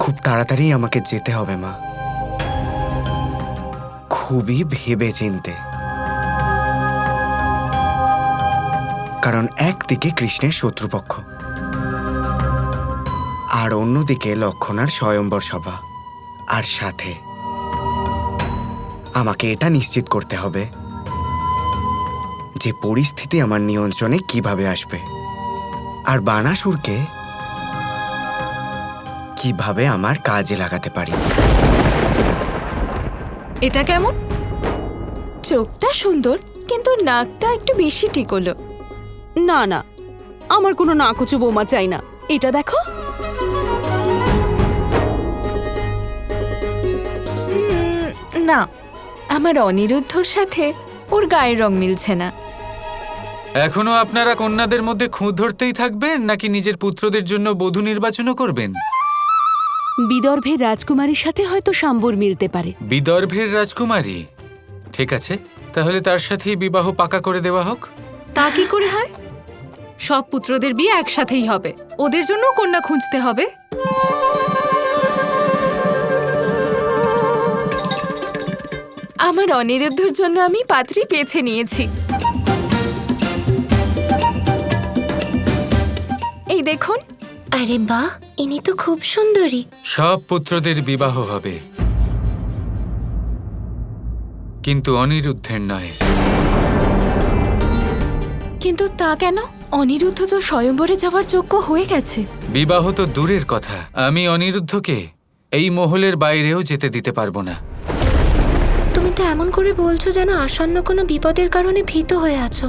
খুব তাড়াতাড়ি আমাকে যেতে হবে মা, খুবই ভেবে চিনতে। কারণ একদিকে কৃষ্ণের শত্রুপক্ষ আর অন্যদিকে লক্ষণার স্বয়ম্বর সভা, আর সাথে আমাকে এটা নিশ্চিত করতে হবে যে পরিস্থিতি আমার নিয়ন্ত্রণে কিভাবে আসবে আর বানাসুরকে কিভাবে আমার কাজে লাগাতে পারি। এটা কেমন? চোখটা সুন্দর, কিন্তু নাকটা একটু বেশি টিকলো। না না, আমার কোনো নাকচু বোমা চাই না। এটা দেখো। না, আমার অনিরুদ্ধর সাথে ওর গায়ের রং মিলছে না। এখনো আপনারা কন্যাদের মধ্যে খুঁত ধরতেই থাকবেন, নাকি নিজের পুত্রদের জন্য বধূ নির্বাচনও করবেন? বিদর্ভের রাজকুমারীর সাথে হয়তো শাম্বর মিলতে পারে। বিদর্ভের রাজকুমারী? ঠিক আছে, তাহলে তার সাথেই বিবাহ পাকা করে দেওয়া হোক। তা কি করে হয়? সব পুত্রদের বিয়ে একসাথেই হবে, ওদের জন্য কন্যা খুঁজতে হবে। আমার অনিরুদ্ধর জন্য আমি পাত্রী বেছে নিয়েছি। এই দেখুন। আরে বাহ, ইনি তো খুব সুন্দরী। সব পুত্রদের বিবাহ হবে, কিন্তু অনিরুদ্ধের নয়। কিন্তু তা কেন? অনিরুদ্ধ তো স্বয়ম্বরে যাওয়ার যোগ্য হয়ে গেছে। বিবাহ তো দূরের কথা, আমি অনিরুদ্ধকে এই মহলের বাইরেও যেতে দিতে পারবো না। তুমি তো এমন করে বলছো যেন আসন্ন কোনো বিপদের কারণে ভীত হয়ে আছো।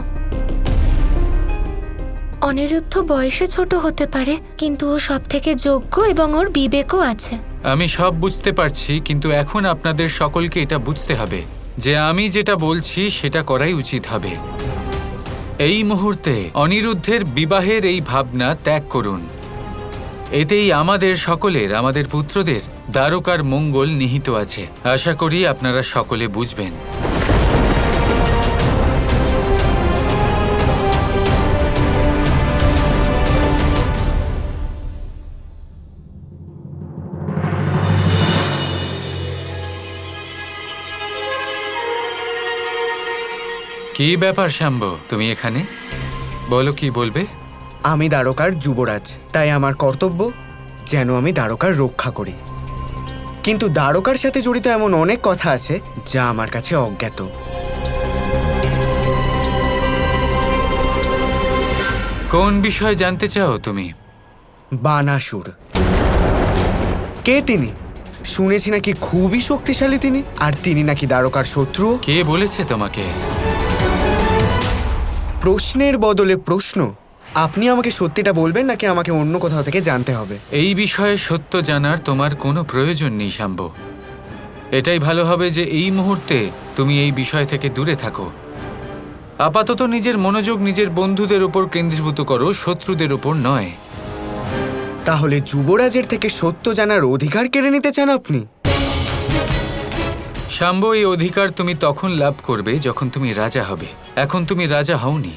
অনিরুদ্ধ বয়সে ছোট হতে পারে, কিন্তু ও সব থেকে যোগ্য এবং ওর বিবেকও আছে। আমি সব বুঝতে পারছি, কিন্তু এখন আপনাদের সকলকে এটা বুঝতে হবে যে আমি যেটা বলছি সেটা করাই উচিত হবে। এই মুহূর্তে অনিরুদ্ধের বিবাহের এই ভাবনা ত্যাগ করুন। এতেই আমাদের সকলের, আমাদের পুত্রদের দ্বারকার মঙ্গল নিহিত আছে। আশা করি আপনারা সকলে বুঝবেন। কি ব্যাপার শাম্ব, তুমি এখানে? বলো, কি বলবে? আমি দ্বারকার যুবরাজ, তাই আমার কর্তব্য যেন আমি দ্বারকার রক্ষা করি। কিন্তু দ্বারকার সাথে জড়িত এমন অনেক কথা আছে যা আমার কাছে অজ্ঞাত। কোন বিষয় জানতে চাও তুমি? বানাসুর কে তিনি? শুনেছি নাকি খুবই শক্তিশালী তিনি, আর তিনি নাকি দ্বারকার শত্রু। কে বলেছে তোমাকে? প্রশ্নের বদলে প্রশ্ন। আপনি আমাকে সত্যিটা বলবেন নাকি আমাকে অন্য কোথাও থেকে জানতে হবে? এই বিষয়ে সত্য জানার তোমার কোনো প্রয়োজন নেই শাম্ব। এটাই ভালো হবে যে এই মুহূর্তে তুমি এই বিষয় থেকে দূরে থাকো। আপাতত নিজের মনোযোগ নিজের বন্ধুদের উপর কেন্দ্রীভূত করো, শত্রুদের উপর নয়। তাহলে যুবরাজের থেকে সত্য জানার অধিকার কেড়ে নিতে চান আপনি? শাম্ব, এই অধিকার তুমি তখন লাভ করবে যখন তুমি রাজা হবে। এখন তুমি রাজা হওনি।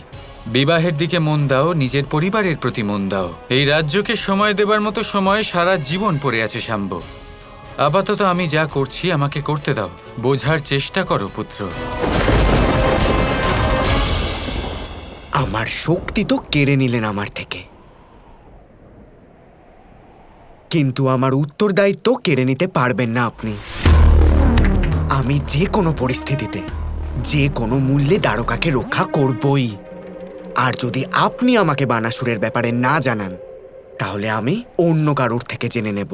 বিবাহের দিকে মন দাও, নিজের পরিবারের প্রতি মন দাও। এই রাজ্যকে সময় দেবার মতো সময় সারা জীবন পড়ে আছে শাম্ব। আপাতত আমি যা করছি আমাকে করতে দাও। বোঝার চেষ্টা করো পুত্র। আমার শক্তি তো কেড়ে নিলেন আমার থেকে, কিন্তু আমার উত্তরদায়িত্ব কেড়ে নিতে পারবেন না আপনি। আমি যে কোনো পরিস্থিতিতে, যে কোনো মূল্যে দ্বারকাকে রক্ষা করবই। আর যদি আপনি আমাকে বানাসুরের ব্যাপারে না জানান, তাহলে আমি অন্য কারোর থেকে জেনে নেব।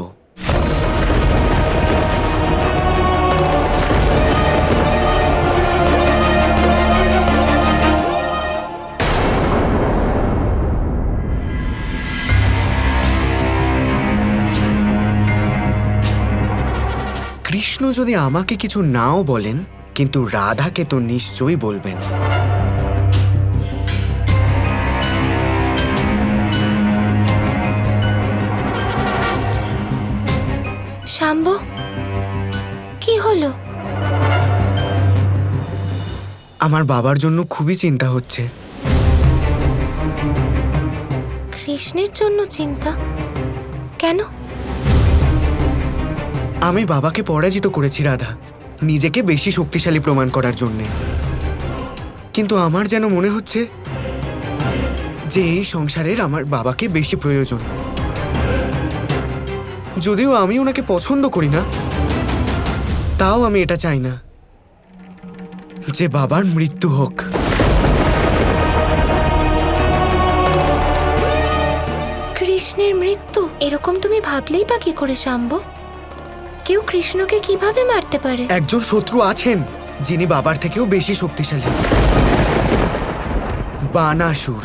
কৃষ্ণ যদি আমাকে কিছু নাও বলেন, কিন্তু রাধাকে তো নিশ্চয়ই বলবেন। শাম্ব, কি হলো? আমার বাবার জন্য খুবই চিন্তা হচ্ছে। কৃষ্ণের জন্য চিন্তা? কেন? আমি বাবাকে পরাজিত করেছি রাধা, নিজেকে বেশি শক্তিশালী প্রমাণ করার জন্যে। কিন্তু আমার যেন মনে হচ্ছে যে এই সংসারের আমার বাবাকে বেশি প্রয়োজন। যদিও আমি ওনাকে পছন্দ করি না, তাও আমি এটা চাই না যে বাবার মৃত্যু হোক। কৃষ্ণের মৃত্যু এরকম তুমি ভাবলেই বা কি করে শাম্ব? কেউ কৃষ্ণকে কিভাবে মারতে পারে? একজন শত্রু আছেন যিনি বাবার থেকেও বেশি শক্তিশালী, বানাসুর।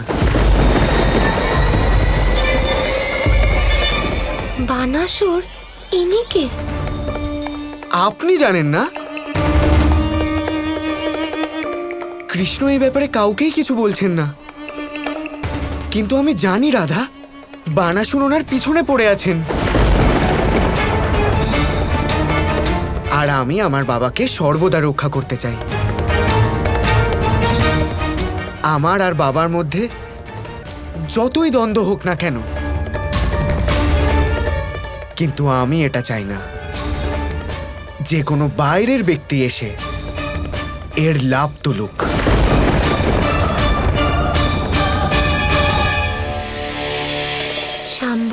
বানাসুর? ইনি কে? আপনি জানেন না? কৃষ্ণ এই ব্যাপারে কাউকেই কিছু বলছেন না, কিন্তু আমি জানি রাধা, বানাসুর ওনার পিছনে পড়ে আছেন। আর আমি আমার বাবাকে সর্বদা রক্ষা করতে চাই। আমার আর বাবার মধ্যে যতই দ্বন্দ্ব হোক না কেন, কিন্তু আমি এটা চাই না যে কোনো বাইরের ব্যক্তি এসে এর লাভ তুলুক। শাম্ব,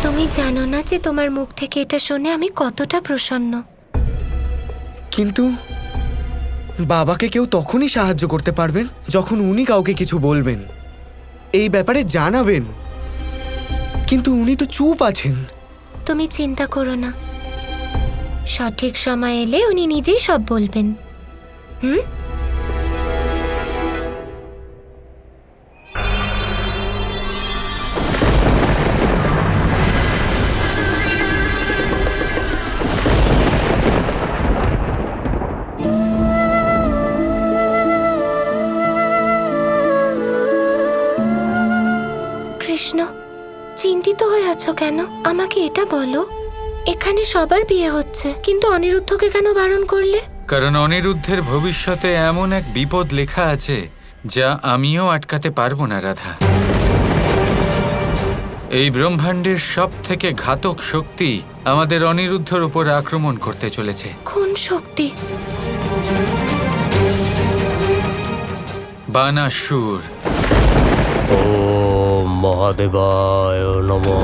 তুমি জানো না যে তোমার মুখ থেকে এটা শুনে আমি কতটা প্রসন্ন। কিন্তু বাবাকে কেউ তখনই সাহায্য করতে পারবেন যখন উনি কাউকে কিছু বলবেন, এই ব্যাপারে জানাবেন। কিন্তু উনি তো চুপ আছেন। তুমি চিন্তা করো না, সঠিক সময় এলে উনি নিজেই সব বলবেন। হুম? কৃষ্ণ, চিন্তিত হয়ে আছো কেন? আমাকে এটা বলো, এখানে সবার বিয়ে হচ্ছে, কিন্তু অনিরুদ্ধকে কেন বারণ করলে? কারণ অনিরুদ্ধের ভবিষ্যতে এমন এক বিপদ লেখা আছে যা আমিও আটকাতে পারবো না রাধা। এই ব্রহ্মাণ্ডের সব থেকে ঘাতক শক্তি আমাদের অনিরুদ্ধর উপর আক্রমণ করতে চলেছে। কোন শক্তি? বানাসুর। ওম মহাদেবায় নমঃ।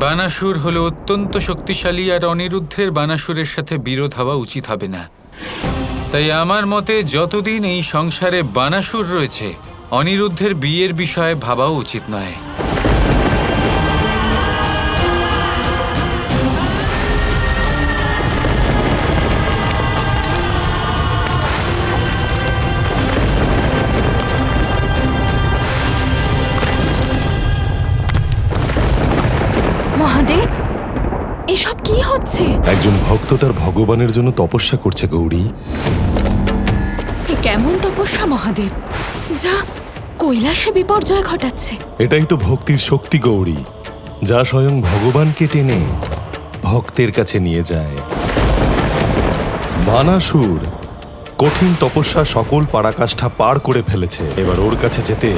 বানাসুর হলো অত্যন্ত শক্তিশালী, আর অনিরুদ্ধের বানাসুরের সাথে বিরোধ হওয়া উচিত হবে না। তাই আমার মতে যতদিন এই সংসারে বানাসুর রয়েছে, অনিরুদ্ধের বিয়ের বিষয়ে ভাবাও উচিত নয়। মহাদেব, এসব কি হচ্ছে? একজন ভক্ত তার ভগবানের জন্য তপস্যা করছে গৌরী। এ কেমন তপস্যা মহাদেব, যা কৈলাসে বিপর্যয় ঘটাচ্ছে? এটাই তো ভক্তির শক্তি গৌরী, যা স্বয়ং ভগবানকে টেনে ভক্তের কাছে নিয়ে যায়। বানাসুর কঠিন তপস্যা সকল পরাকাষ্ঠা পার করে ফেলেছে। এবার ওর কাছে যেতে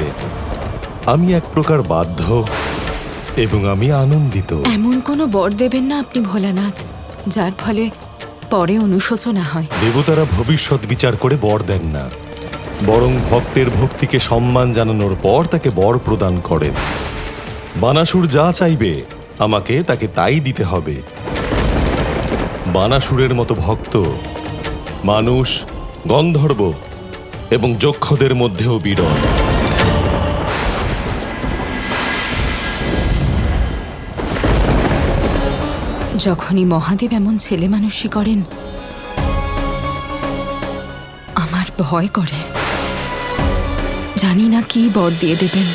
আমি এক প্রকার বাধ্য, এবং আমি আনন্দিত। এমন কোনো বর দেবেন না আপনি ভোলানাথ, যার ফলে পরে অনুশোচনা হয়। দেবতারা ভবিষ্যৎ বিচার করে বর দেন না, বরং ভক্তের ভক্তিকে সম্মান জানানোর পর তাকে বর প্রদান করেন। বানাসুর যা চাইবে আমাকে তাকে তাই দিতে হবে। বানাসুরের মতো ভক্ত মানুষ, গন্ধর্ব এবং যক্ষদের মধ্যেও বিরল। যখনই মহাদেব এমন ছেলে মানুষই করেন, আমার ভয় করে। জানি না কি বর দিয়ে দেবেন।